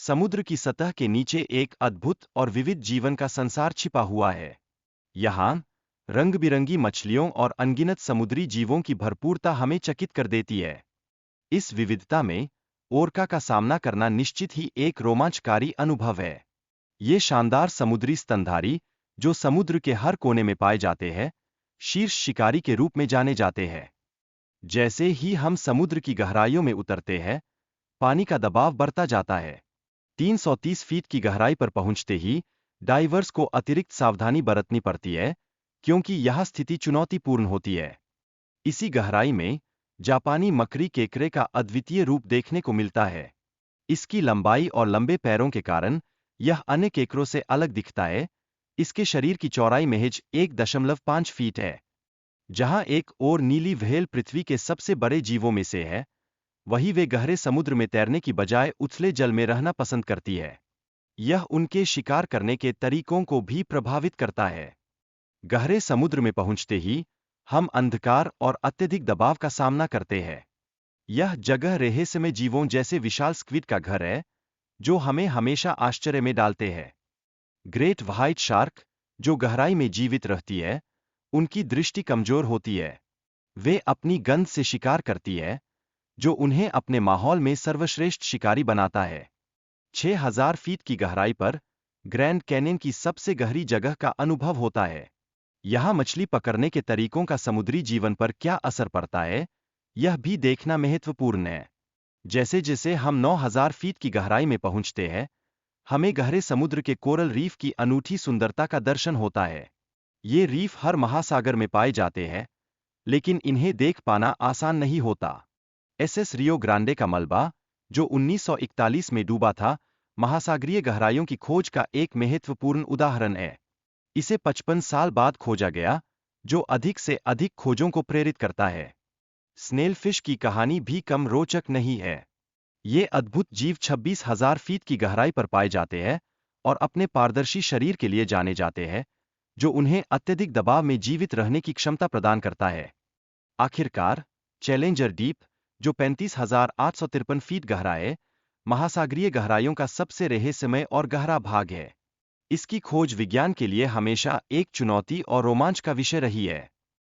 समुद्र की सतह के नीचे एक अद्भुत और विविध जीवन का संसार छिपा हुआ है। यहाँ रंग-बिरंगी मछलियों और अनगिनत समुद्री जीवों की भरपूरता हमें चकित कर देती है। इस विविधता में ओरका का सामना करना निश्चित ही एक रोमांचकारी अनुभव है। ये शानदार समुद्री स्तनधारी, जो समुद्र के हर कोने में पाए जाते हैं, शीर्ष शिकारी के रूप में जाने जाते हैं। जैसे ही हम समुद्र की गहराइयों में उतरते हैं, पानी का दबाव बढ़ता जाता है। 330 फीट की गहराई पर पहुंचते ही डाइवर्स को अतिरिक्त सावधानी बरतनी पड़ती है, क्योंकि यह स्थिति चुनौतीपूर्ण होती है। इसी गहराई में जापानी मकड़ी केकड़े का अद्वितीय रूप देखने को मिलता है। इसकी लंबाई और लंबे पैरों के कारण यह अन्य केकड़ों से अलग दिखता है। इसके शरीर की चौड़ाई महज 1.5 फीट है। जहां एक और नीली व्हेल पृथ्वी के सबसे बड़े जीवों में से है, वहीं वे गहरे समुद्र में तैरने की बजाय उथले जल में रहना पसंद करती है। यह उनके शिकार करने के तरीकों को भी प्रभावित करता है। गहरे समुद्र में पहुंचते ही हम अंधकार और अत्यधिक दबाव का सामना करते हैं। यह जगह रहस्यमय जीवों जैसे विशाल स्क्विड का घर है, जो हमें हमेशा आश्चर्य में डालते हैं। ग्रेट व्हाइट शार्क, जो गहराई में जीवित रहती है, उनकी दृष्टि कमजोर होती है। वे अपनी गंध से शिकार करती है, जो उन्हें अपने माहौल में सर्वश्रेष्ठ शिकारी बनाता है। 6000 फीट की गहराई पर ग्रैंड कैन्यन की सबसे गहरी जगह का अनुभव होता है। यहाँ मछली पकड़ने के तरीकों का समुद्री जीवन पर क्या असर पड़ता है, यह भी देखना महत्वपूर्ण है। जैसे जैसे हम 9000 फीट की गहराई में पहुंचते हैं, हमें गहरे समुद्र के कोरल रीफ की अनूठी सुंदरता का दर्शन होता है। ये रीफ हर महासागर में पाए जाते हैं, लेकिन इन्हें देख पाना आसान नहीं होता। एसएस रियो ग्रांडे का मलबा, जो 1941 में डूबा था, महासागरीय गहराइयों की खोज का एक महत्वपूर्ण उदाहरण है। इसे 55 साल बाद खोजा गया, जो अधिक से अधिक खोजों को प्रेरित करता है। स्नेलफिश की कहानी भी कम रोचक नहीं है। ये अद्भुत जीव 26,000 फीट की गहराई पर पाए जाते हैं और अपने पारदर्शी शरीर के लिए जाने जाते हैं, जो उन्हें अत्यधिक दबाव में जीवित रहने की क्षमता प्रदान करता है। आखिरकार, चैलेंजर डीप, जो 35,853 फीट गहरा है, महासागरीय गहराइयों का सबसे रहस्यमय और गहरा भाग है। इसकी खोज विज्ञान के लिए हमेशा एक चुनौती और रोमांच का विषय रही है।